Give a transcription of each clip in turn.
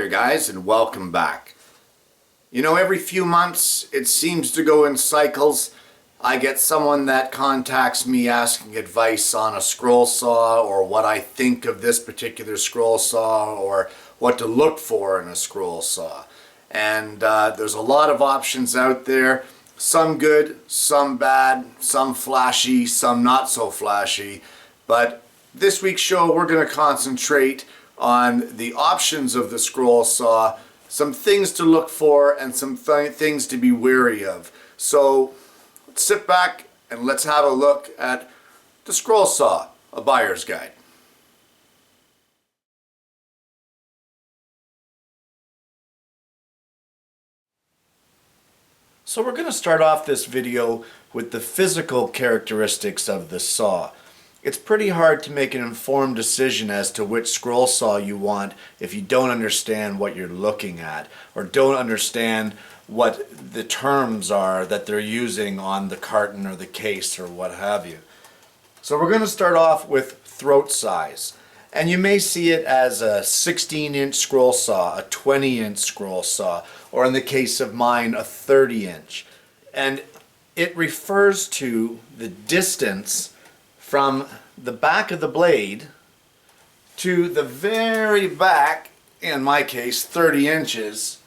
there, guys, and welcome back. You know, every few months it seems to go in cycles. I get someone that contacts me asking advice on a scroll saw, or what I think of this particular scroll saw, or what to look for in a scroll saw. And there's a lot of options out there. Some good, some bad, some flashy, some not so flashy. But this week's show we're going to concentrate on the options of the scroll saw, some things to look for, and some things to be wary of. So let's sit back and let's have a look at the scroll saw, a buyer's guide. So we're going to start off this video with the physical characteristics of the saw. It's pretty hard to make an informed decision as to which scroll saw you want if you don't understand what you're looking at, or don't understand what the terms are that they're using on the carton or the case or what have you. So we're going to start off with throat size. And you may see it as a 16-inch scroll saw, a 20-inch scroll saw, or in the case of mine, a 30-inch. And it refers to the distance from the back of the blade to the very back, in my case 30 inches,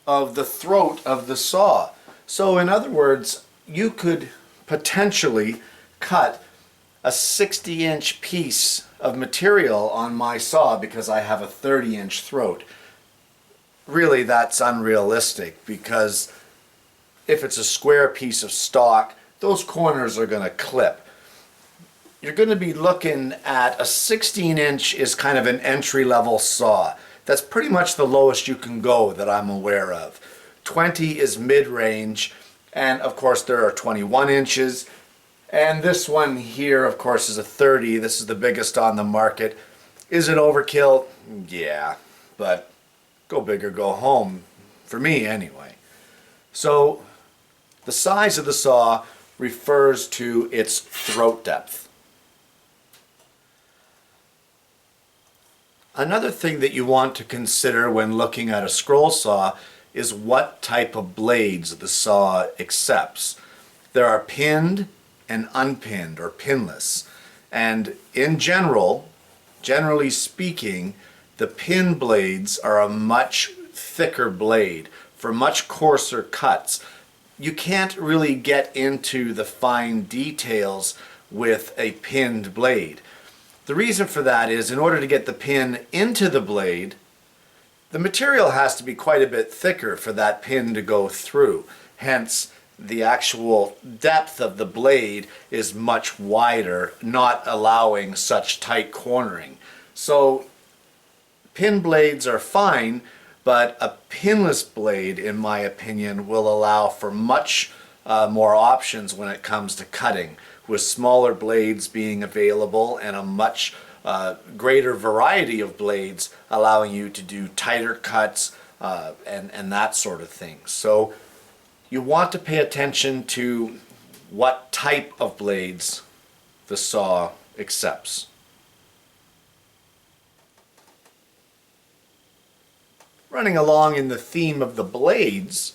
of the throat of the saw. So in other words, you could potentially cut a 60-inch piece of material on my saw because I have a 30-inch throat. Really, that's unrealistic, because if it's a square piece of stock, those corners are going to clip. You're going to be looking at a 16-inch is kind of an entry-level saw. That's pretty much the lowest you can go that I'm aware of. 20 is mid-range, and of course there are 21 inches. And this one here, of course, is a 30. This is the biggest on the market. Is it overkill? Yeah, but go big or go home, for me anyway. So the size of the saw refers to its throat depth. Another thing that you want to consider when looking at a scroll saw is what type of blades the saw accepts. There are pinned and unpinned, or pinless. And in generally speaking, the pin blades are a much thicker blade for much coarser cuts. You can't really get into the fine details with a pinned blade. The reason for that is, in order to get the pin into the blade, the material has to be quite a bit thicker for that pin to go through. Hence, the actual depth of the blade is much wider, not allowing such tight cornering. So pin blades are fine, but a pinless blade, in my opinion, will allow for much more options when it comes to cutting, with smaller blades being available and a much greater variety of blades allowing you to do tighter cuts and that sort of thing. So you want to pay attention to what type of blades the saw accepts. Running along in the theme of the blades,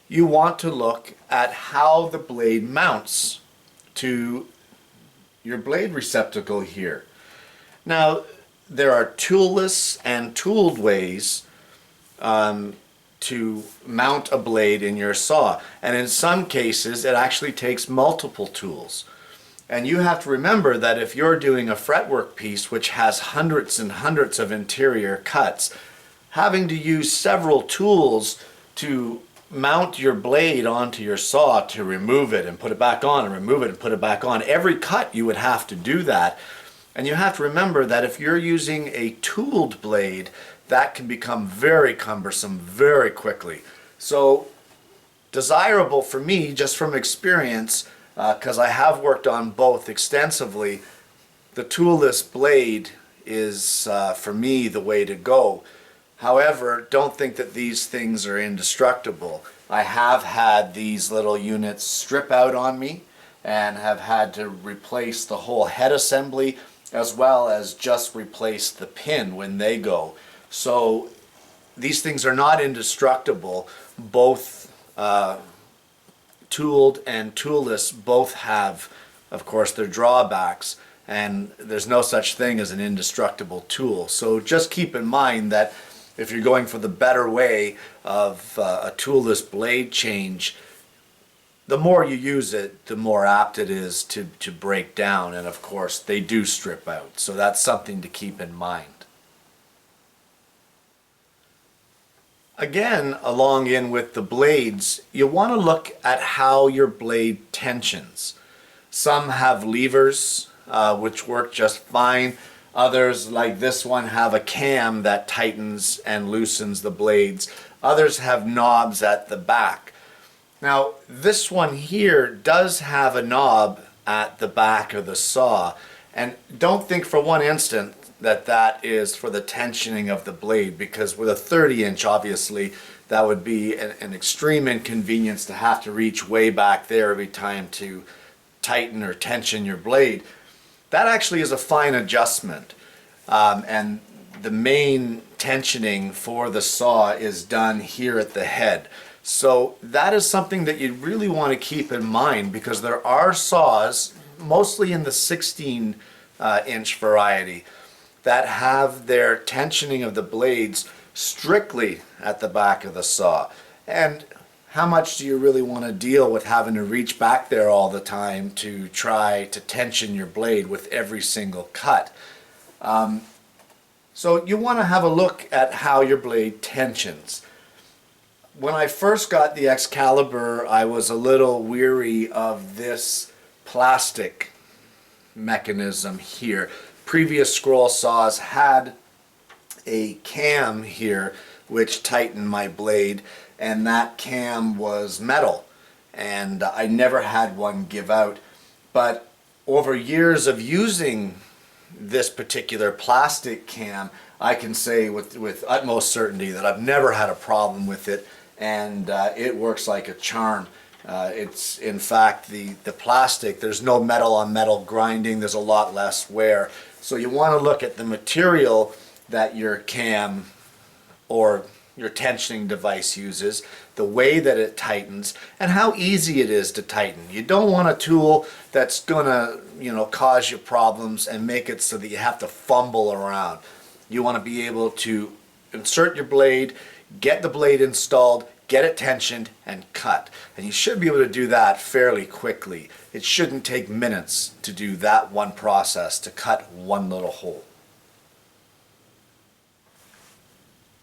you want to look at how the blade mounts to your blade receptacle here. Now, there are toolless and tooled ways to mount a blade in your saw, and in some cases it actually takes multiple tools. And you have to remember that if you're doing a fretwork piece which has hundreds and hundreds of interior cuts, having to use several tools to mount your blade onto your saw, to remove it and put it back on, and remove it and put it back on, every cut you would have to do that. And you have to remember that if you're using a tooled blade, that can become very cumbersome very quickly. So desirable for me, just from experience, because I have worked on both extensively, the toolless blade is for me the way to go. However, don't think that these things are indestructible. I have had these little units strip out on me and have had to replace the whole head assembly, as well as just replace the pin when they go. So these things are not indestructible. Both tooled and toolless both have, of course, their drawbacks, and there's no such thing as an indestructible tool. So just keep in mind that if you're going for the better way of a toolless blade change, the more you use it, the more apt it is to break down, and of course they do strip out. So that's something to keep in mind. Again, along in with the blades, you want to look at how your blade tensions. Some have levers, which work just fine. Others, like this one, have a cam that tightens and loosens the blades. Others have knobs at the back. Now, this one here does have a knob at the back of the saw, and don't think for one instant that that is for the tensioning of the blade, because with a 30-inch, obviously, that would be an extreme inconvenience to have to reach way back there every time to tighten or tension your blade. That actually is a fine adjustment, and the main tensioning for the saw is done here at the head. So that is something that you really want to keep in mind, because there are saws, mostly in the 16-inch variety, that have their tensioning of the blades strictly at the back of the saw. And how much do you really want to deal with having to reach back there all the time to try to tension your blade with every single cut? So you want to have a look at how your blade tensions. When I first got the Excalibur, I was a little weary of this plastic mechanism here. Previous scroll saws had a cam here which tightened my blade, and that cam was metal, and I never had one give out. But over years of using this particular plastic cam, I can say with utmost certainty that I've never had a problem with it, and it works like a charm. It's in fact the plastic, there's no metal on metal grinding, there's a lot less wear. So you want to look at the material that your cam or your tensioning device uses, the way that it tightens, and how easy it is to tighten. You don't want a tool that's gonna, cause you problems and make it so that you have to fumble around. You want to be able to insert your blade, get the blade installed, get it tensioned, and cut. And you should be able to do that fairly quickly. It shouldn't take minutes to do that one process, to cut one little hole.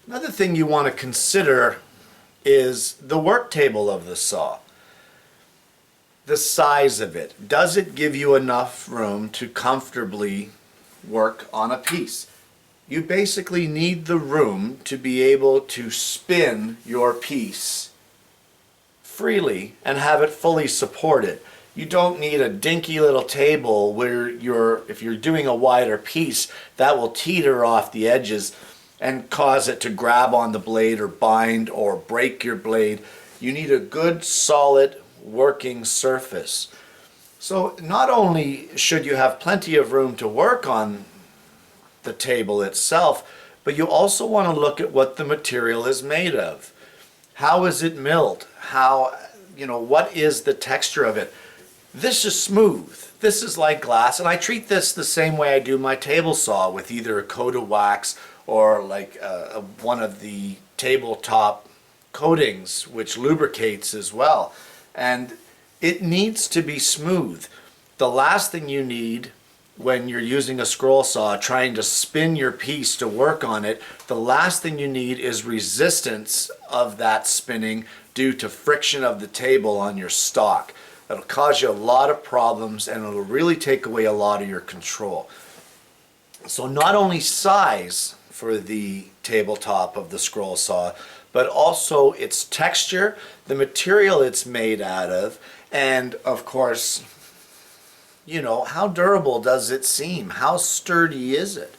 Another thing you want to consider is the work table of the saw. The size of it. Does it give you enough room to comfortably work on a piece? You basically need the room to be able to spin your piece freely and have it fully supported. You don't need a dinky little table where if you're doing a wider piece, that will teeter off the edges and cause it to grab on the blade or bind or break your blade. You need a good, solid, working surface. So not only should you have plenty of room to work on the table itself, but you also want to look at what the material is made of. How is it milled? What is the texture of it? This is smooth. This is like glass, and I treat this the same way I do my table saw, with either a coat of wax or like one of the tabletop coatings which lubricates as well. And it needs to be smooth. The last thing you need when you're using a scroll saw trying to spin your piece to work on it, the last thing you need is resistance of that spinning due to friction of the table on your stock. It'll cause you a lot of problems, and it'll really take away a lot of your control. So not only size for the tabletop of the scroll saw, but also its texture, the material it's made out of, and of course, how durable does it seem? How sturdy is it?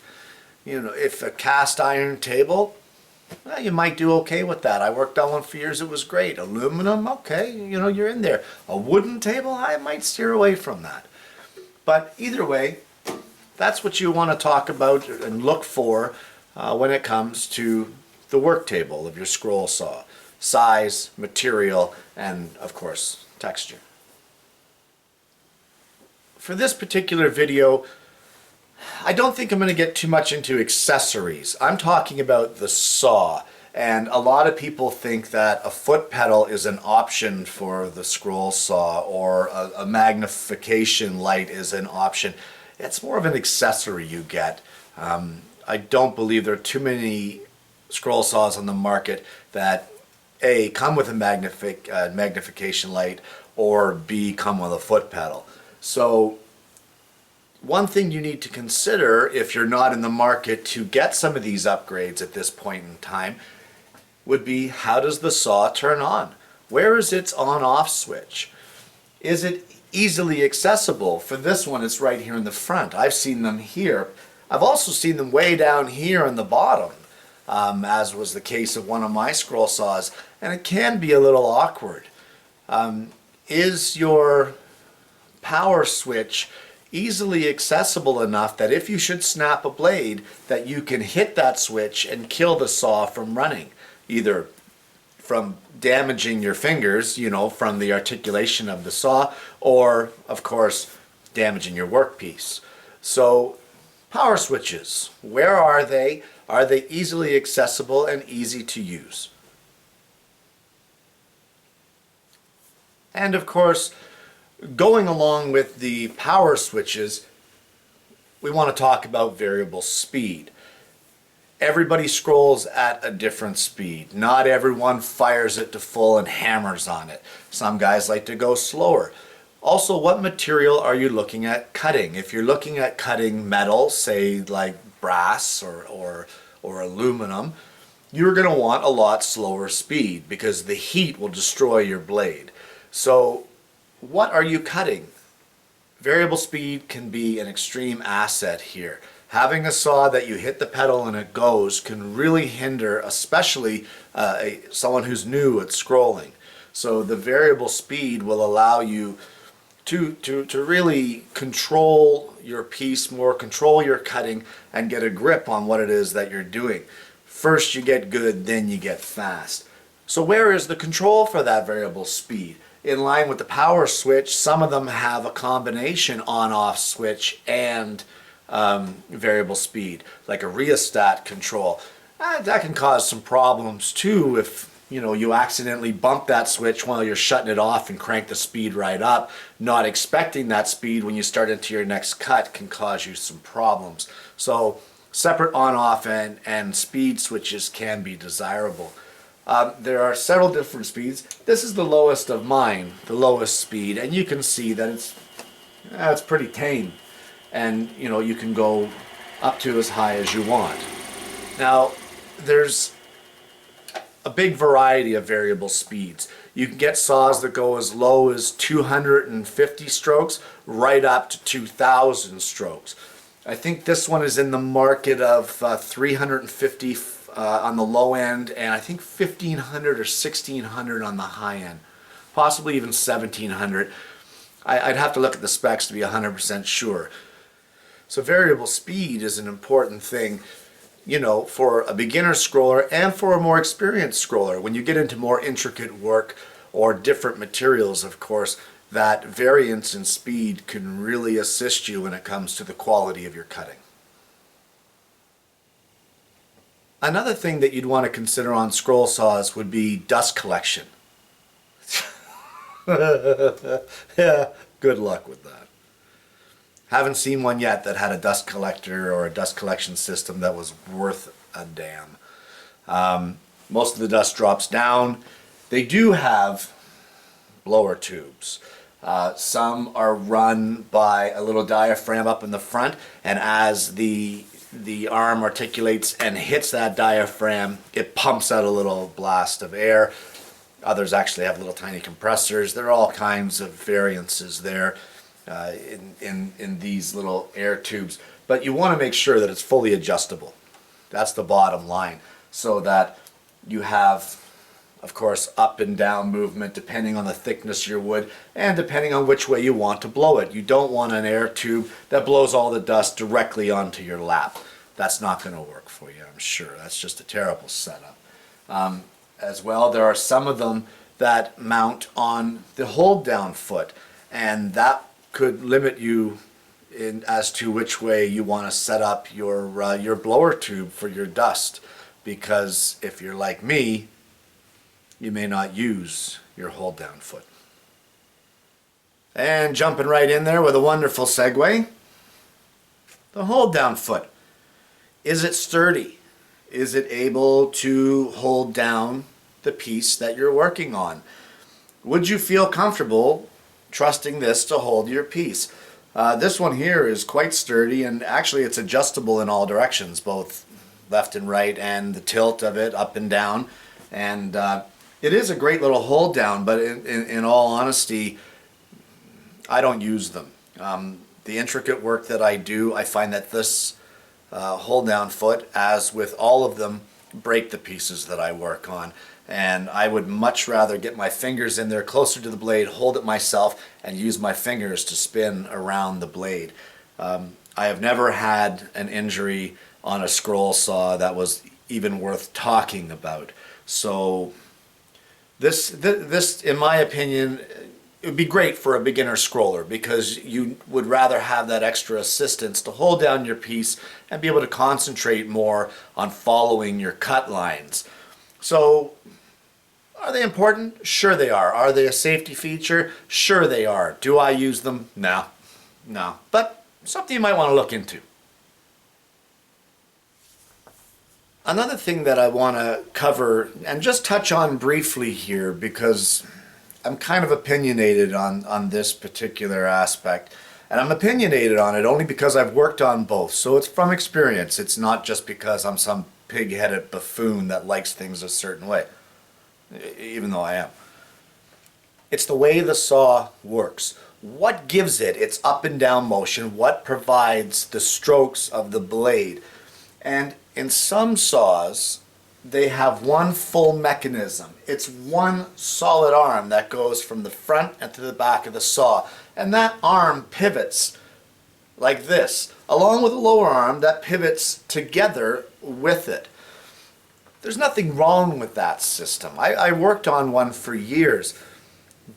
If a cast iron table, well, you might do okay with that. I worked on one for years, it was great. Aluminum, okay, you're in there. A wooden table, I might steer away from that. But either way, that's what you want to talk about and look for when it comes to the work table of your scroll saw. Size, material, and of course, texture. For this particular video, I don't think I'm going to get too much into accessories. I'm talking about the saw. And a lot of people think that a foot pedal is an option for the scroll saw, or a magnification light is an option. It's more of an accessory you get. I don't believe there are too many scroll saws on the market that A, come with a magnification light, or B, come with a foot pedal. So one thing you need to consider if you're not in the market to get some of these upgrades at this point in time would be, how does the saw turn on? Where is its on-off switch? Is it easily accessible? For this one, it's right here in the front. I've seen them here. I've also seen them way down here on the bottom, as was the case of one of my scroll saws, and it can be a little awkward. Is your power switch easily accessible enough that if you should snap a blade, that you can hit that switch and kill the saw from running, either from damaging your fingers, you know, from the articulation of the saw, or of course damaging your workpiece. So power switches, where are they? Are they easily accessible and easy to use? And of course, going along with the power switches, we want to talk about variable speed. Everybody scrolls at a different speed. Not everyone fires it to full and hammers on it. Some guys like to go slower. Also, what material are you looking at cutting? If you're looking at cutting metal, say like brass or aluminum, you're going to want a lot slower speed because the heat will destroy your blade. So what are you cutting? Variable speed can be an extreme asset here. Having a saw that you hit the pedal and it goes can really hinder, especially someone who's new at scrolling. So the variable speed will allow you to really control your piece more, control your cutting, and get a grip on what it is that you're doing. First you get good, then you get fast. So where is the control for that variable speed? In line with the power switch, some of them have a combination on-off switch and variable speed, like a rheostat control. That can cause some problems too if you accidentally bump that switch while you're shutting it off and crank the speed right up. Not expecting that speed when you start into your next cut can cause you some problems. So separate on-off and speed switches can be desirable. There are several different speeds. This is the lowest of mine, the lowest speed, and you can see that it's pretty tame. And you can go up to as high as you want. Now there's a big variety of variable speeds. You can get saws that go as low as 250 strokes right up to 2,000 strokes. I think this one is in the market of 350 on the low end, and I think 1,500 or 1,600 on the high end, possibly even 1,700. I'd have to look at the specs to be 100% sure. So variable speed is an important thing, for a beginner scroller and for a more experienced scroller. When you get into more intricate work or different materials, of course, that variance in speed can really assist you when it comes to the quality of your cutting. Another thing that you'd want to consider on scroll saws would be dust collection. Yeah, good luck with that. Haven't seen one yet that had a dust collector or a dust collection system that was worth a damn. Most of the dust drops down. They do have blower tubes. Some are run by a little diaphragm up in the front, and as the arm articulates and hits that diaphragm, it pumps out a little blast of air. Others actually have little tiny compressors. There are all kinds of variances there in these little air tubes, but you want to make sure that it's fully adjustable. That's the bottom line, so that you have, of course, up and down movement depending on the thickness of your wood and depending on which way you want to blow it. You don't want an air tube that blows all the dust directly onto your lap. that's not going to work for you, I'm sure. That's just a terrible setup. As well, there are some of them that mount on the hold down foot, and that could limit you as to which way you want to set up your blower tube for your dust, because if you're like me, you may not use your hold down foot. And jumping right in there with a wonderful segue, the hold down foot. Is it sturdy? Is it able to hold down the piece that you're working on? Would you feel comfortable trusting this to hold your piece? This one here is quite sturdy, and actually it's adjustable in all directions, both left and right, and the tilt of it up and down. And it is a great little hold down, but in all honesty, I don't use them. The intricate work that I do, I find that this hold down foot, as with all of them, break the pieces that I work on. And I would much rather get my fingers in there closer to the blade, hold it myself, and use my fingers to spin around the blade. I have never had an injury on a scroll saw that was even worth talking about. So this in my opinion, it would be great for a beginner scroller, because you would rather have that extra assistance to hold down your piece and be able to concentrate more on following your cut lines. So, are they important? Sure they are. Are they a safety feature? Sure they are. Do I use them? No. No. But something you might want to look into. Another thing that I want to cover and just touch on briefly here, because I'm kind of opinionated on this particular aspect. And I'm opinionated on it only because I've worked on both. So it's from experience. It's not just because I'm some pig-headed buffoon that likes things a certain way, even though I am. It's the way the saw works. What gives it its up and down motion? What provides the strokes of the blade? And in some saws, they have one full mechanism. It's one solid arm that goes from the front and to the back of the saw. And that arm pivots like this, along with a lower arm that pivots together with it. There's nothing wrong with that system. I worked on one for years,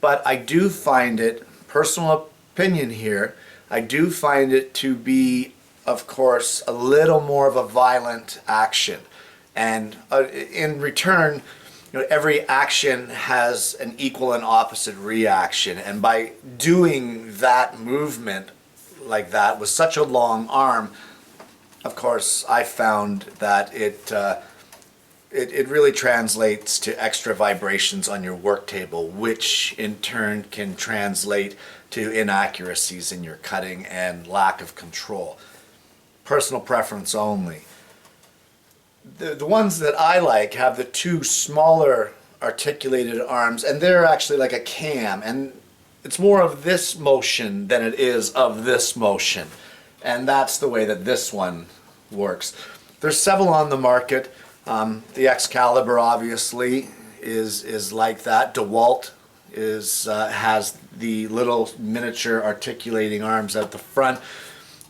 but I do find it, personal opinion here, I do find it to be, of course, a little more of a violent action. And in return, every action has an equal and opposite reaction. And by doing that movement like that with such a long arm, of course, I found that it really translates to extra vibrations on your work table, which in turn can translate to inaccuracies in your cutting and lack of control. Personal preference only. The ones that I like have the two smaller articulated arms, and they're actually like a cam, and it's more of this motion than it is of this motion, and that's the way that this one works. There's several on the market. The Excalibur obviously is like that. DeWalt has the little miniature articulating arms at the front,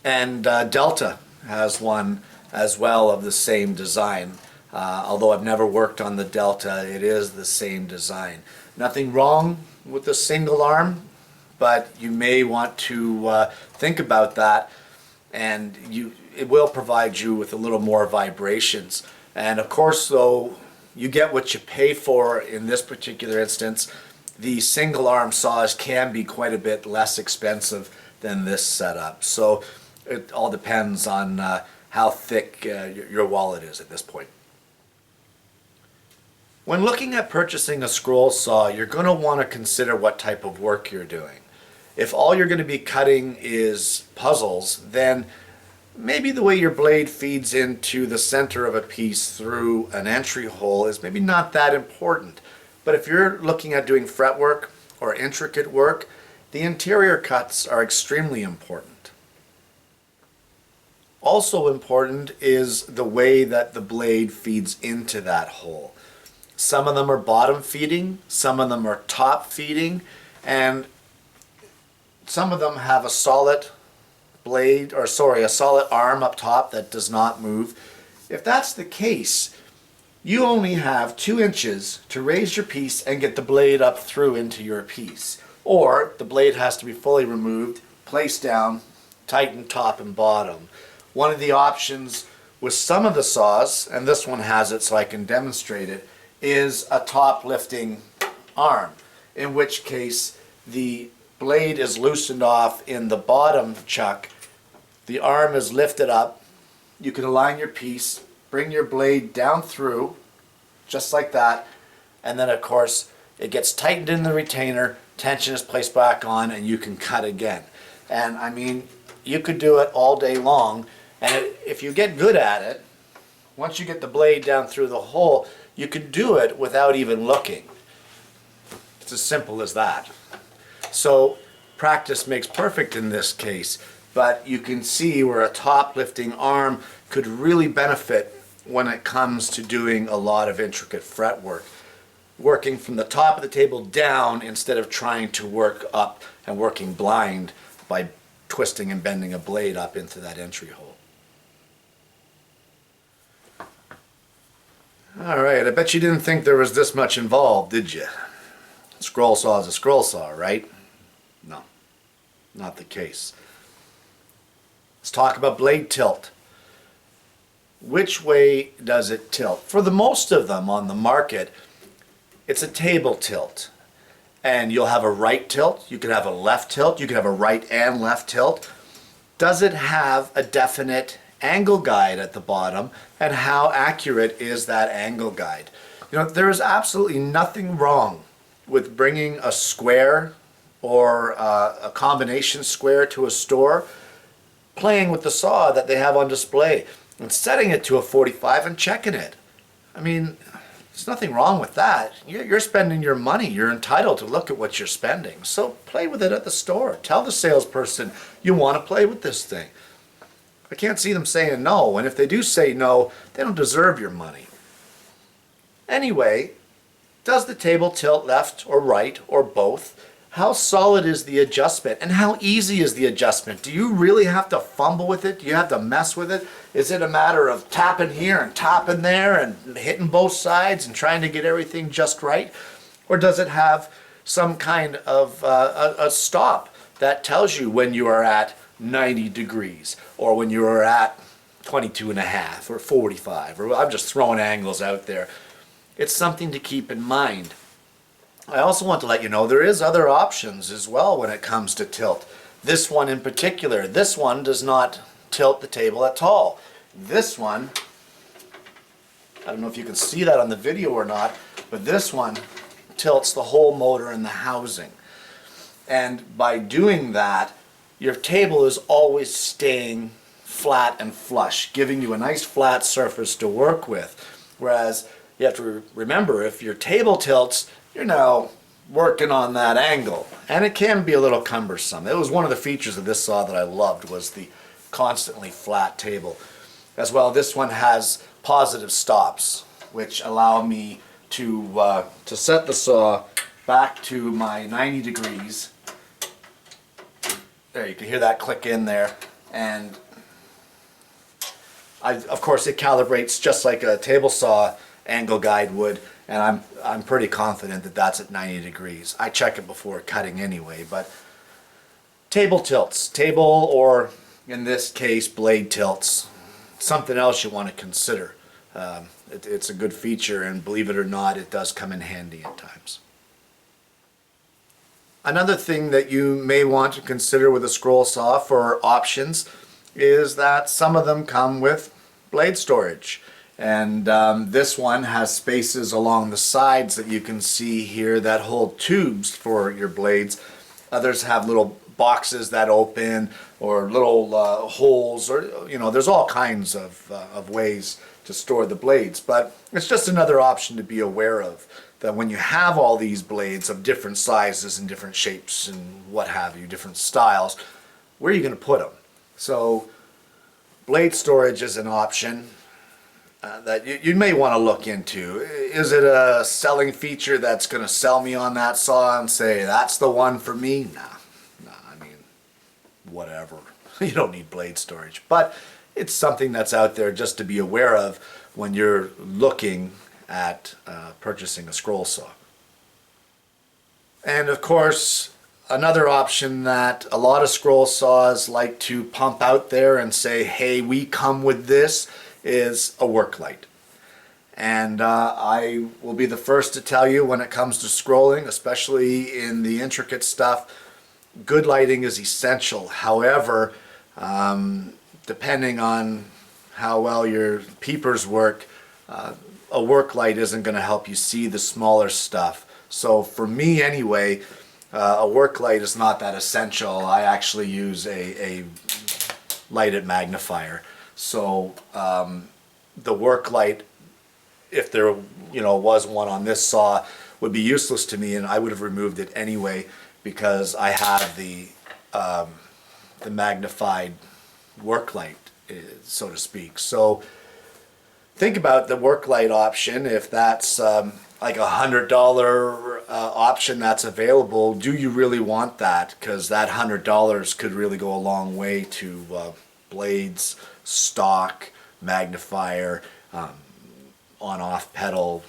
and Delta has one as well of the same design. Although I've never worked on the Delta, it is the same design. Nothing wrong with the single arm, but you may want to think about that, and it will provide you with a little more vibrations. And of course, though, you get what you pay for in this particular instance. The single arm saws can be quite a bit less expensive than this setup. So it all depends on how thick your wallet is at this point. When looking at purchasing a scroll saw, you're going to want to consider what type of work you're doing. If all you're going to be cutting is puzzles, then maybe the way your blade feeds into the center of a piece through an entry hole is maybe not that important. But if you're looking at doing fretwork or intricate work, the interior cuts are extremely important. Also important is the way that the blade feeds into that hole. Some of them are bottom feeding, some of them are top feeding, and some of them have a solid blade, or sorry, a solid arm up top that does not move, if that's the case, you only have 2 inches to raise your piece and get the blade up through into your piece. Or the blade has to be fully removed, placed down, tightened top and bottom. One of the options with some of the saws, and this one has it so I can demonstrate it, is a top lifting arm, in which case the blade is loosened off in the bottom chuck, the arm is lifted up, you can align your piece, bring your blade down through, just like that, and then of course it gets tightened in the retainer, tension is placed back on, and you can cut again. And I mean, you could do it all day long, and if you get good at it, once you get the blade down through the hole, you can do it without even looking. It's as simple as that. So practice makes perfect in this case, but you can see where a top lifting arm could really benefit when it comes to doing a lot of intricate fret work. Working from the top of the table down instead of trying to work up and working blind by twisting and bending a blade up into that entry hole. Alright, I bet you didn't think there was this much involved, did you? A scroll saw is a scroll saw, right? No, not the case. Let's talk about blade tilt. Which way does it tilt? For the most of them on the market, it's a table tilt. And you'll have a right tilt, you could have a left tilt, you could have a right and left tilt. Does it have a definite angle guide at the bottom, and how accurate is that angle guide? You know, there is absolutely nothing wrong with bringing a square or a combination square to a store, playing with the saw that they have on display, and setting it to a 45 and checking it. I mean, there's nothing wrong with that. You're spending your money. You're entitled to look at what you're spending. So play with it at the store. Tell the salesperson you want to play with this thing. I can't see them saying no, and if they do say no, they don't deserve your money. Anyway, does the table tilt left or right or both? How solid is the adjustment, and how easy is the adjustment? Do you really have to fumble with it? Do you have to mess with it? Is it a matter of tapping here and tapping there and hitting both sides and trying to get everything just right? Or does it have some kind of a stop that tells you when you are at 90 degrees or when you are at 22 and a half or 45, or I'm just throwing angles out there. It's something to keep in mind. I also want to let you know there is other options as well when it comes to tilt. This one in particular, this one does not tilt the table at all. This one, I don't know if you can see that on the video or not, but this one tilts the whole motor in the housing. And by doing that, your table is always staying flat and flush, giving you a nice flat surface to work with. Whereas you have to remember, if your table tilts, you're now working on that angle, and it can be a little cumbersome. It was one of the features of this saw that I loved, was the constantly flat table. As well, this one has positive stops, which allow me to set the saw back to my 90 degrees. There, you can hear that click in there, and of course it calibrates just like a table saw angle guide would, and I'm pretty confident that that's at 90 degrees. I check it before cutting anyway, but table tilts, table, or in this case blade tilts, something else you want to consider. It's a good feature, and believe it or not, it does come in handy at times. Another thing that you may want to consider with a scroll saw for options is that some of them come with blade storage. And this one has spaces along the sides that you can see here that hold tubes for your blades. Others have little boxes that open, or little holes, or there's all kinds of ways to store the blades. But it's just another option to be aware of, that when you have all these blades of different sizes and different shapes and what have you, different styles, where are you going to put them? So blade storage is an option that you may want to look into. Is it a selling feature that's going to sell me on that saw and say that's the one for me? No, I mean, whatever. You don't need blade storage, but it's something that's out there just to be aware of when you're looking at purchasing a scroll saw. And of course, another option that a lot of scroll saws like to pump out there and say, hey, we come with this, is a work light. And I will be the first to tell you, when it comes to scrolling, especially in the intricate stuff, good lighting is essential. However, depending on how well your peepers work, a work light isn't going to help you see the smaller stuff. So for me anyway, a work light is not that essential. I actually use a lighted magnifier. So the work light, if there was one on this saw, would be useless to me, and I would have removed it anyway because I have the magnified work light, so to speak. So think about the work light option. If that's like $100 option that's available, do you really want that? Because that $100 could really go a long way to blades, stock, magnifier, on-off pedal,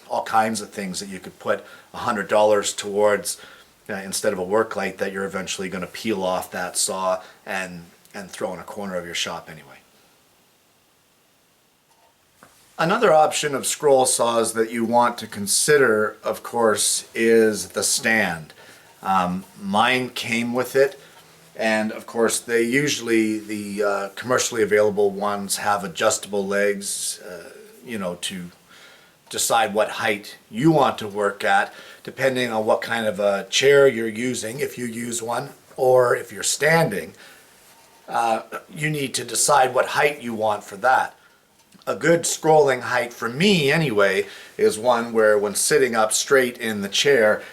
all kinds of things that you could put $100 towards instead of a work light that you're eventually going to peel off that saw and throw in a corner of your shop anyway. Another option of scroll saws that you want to consider, of course, is the stand. Mine came with it, and of course they usually, the commercially available ones, have adjustable legs, to decide what height you want to work at, depending on what kind of a chair you're using, if you use one, or if you're standing. You need to decide what height you want for that. A good scrolling height for me anyway is one where, when sitting up straight in the chair,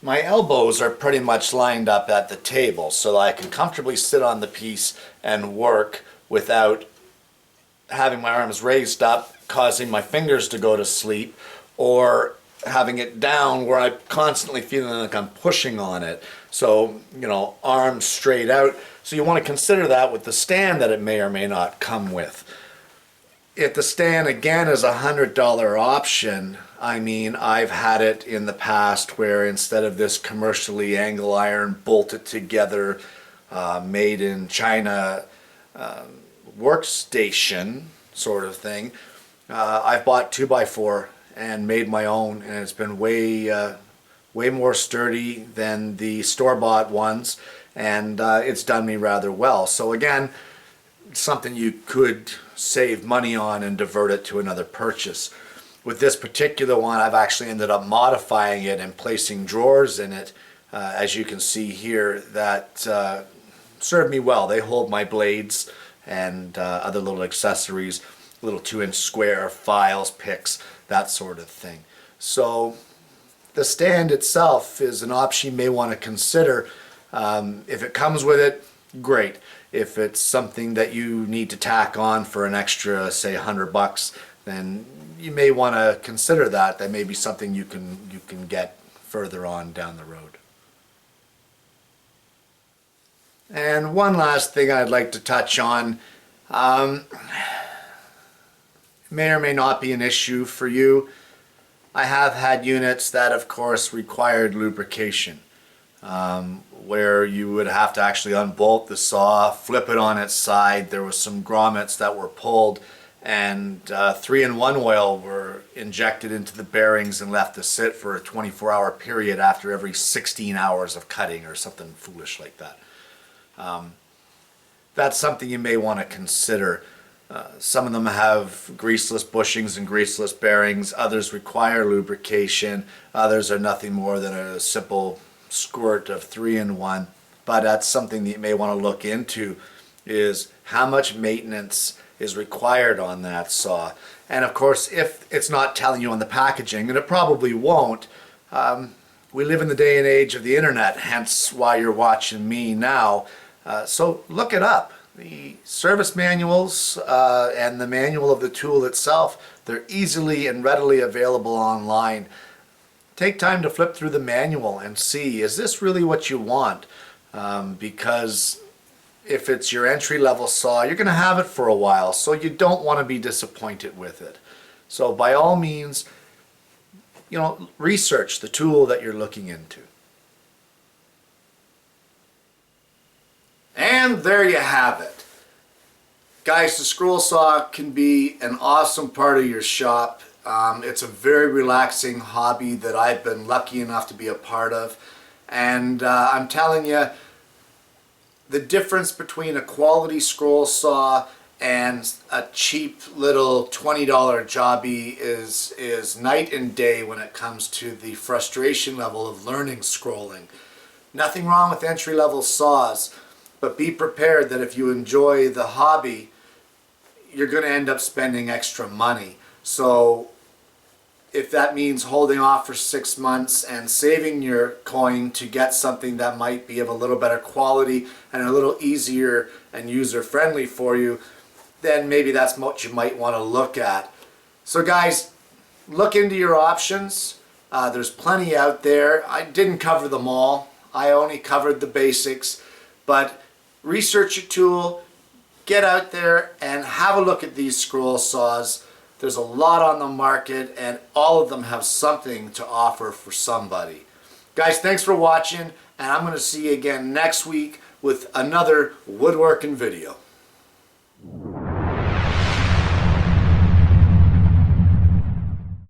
my elbows are pretty much lined up at the table so that I can comfortably sit on the piece and work without having my arms raised up, causing my fingers to go to sleep, or having it down where I'm constantly feeling like I'm pushing on it. So, arms straight out. So you want to consider that with the stand that it may or may not come with. If the stand, again, is a $100 option, I've had it in the past where, instead of this commercially angle iron bolted together, made in China workstation sort of thing, I've bought 2x4 and made my own, and it's been way more sturdy than the store-bought ones, and it's done me rather well. So again, something you could save money on and divert it to another purchase. With this particular one, I've actually ended up modifying it and placing drawers in it, as you can see here, that serve me well. They hold my blades and other little accessories, little 2-inch square files, picks, that sort of thing. So the stand itself is an option you may want to consider. If it comes with it, great. If it's something that you need to tack on for an extra, say, $100, then you may want to consider that. That may be something you can get further on down the road. And one last thing I'd like to touch on, may or may not be an issue for you. I have had units that, of course, required lubrication, where you would have to actually unbolt the saw, flip it on its side. There was some grommets that were pulled, and 3-in-1 oil were injected into the bearings and left to sit for a 24-hour period after every 16 hours of cutting, or something foolish like that. That's something you may want to consider. Some of them have greaseless bushings and greaseless bearings. Others require lubrication. Others are nothing more than a simple squirt of 3-in-1. But that's something that you may want to look into, is how much maintenance is required on that saw. And of course, if it's not telling you on the packaging, and it probably won't, we live in the day and age of the internet, hence why you're watching me now. So look it up. The service manuals and the manual of the tool itself, they're easily and readily available online. Take time to flip through the manual and see, is this really what you want? Because if it's your entry-level saw, you're going to have it for a while, so you don't want to be disappointed with it. So by all means, research the tool that you're looking into. And there you have it. Guys, the scroll saw can be an awesome part of your shop. It's a very relaxing hobby that I've been lucky enough to be a part of. And I'm telling you, the difference between a quality scroll saw and a cheap little $20 jobby is night and day when it comes to the frustration level of learning scrolling. Nothing wrong with entry-level saws, but be prepared that if you enjoy the hobby, you're going to end up spending extra money. So if that means holding off for 6 months and saving your coin to get something that might be of a little better quality and a little easier and user-friendly for you, then maybe that's what you might want to look at. So guys, look into your options. There's plenty out there. I didn't cover them all. I only covered the basics. But research your tool, get out there and have a look at these scroll saws. There's a lot on the market and all of them have something to offer for somebody. Guys, thanks for watching, and I'm going to see you again next week with another woodworking video.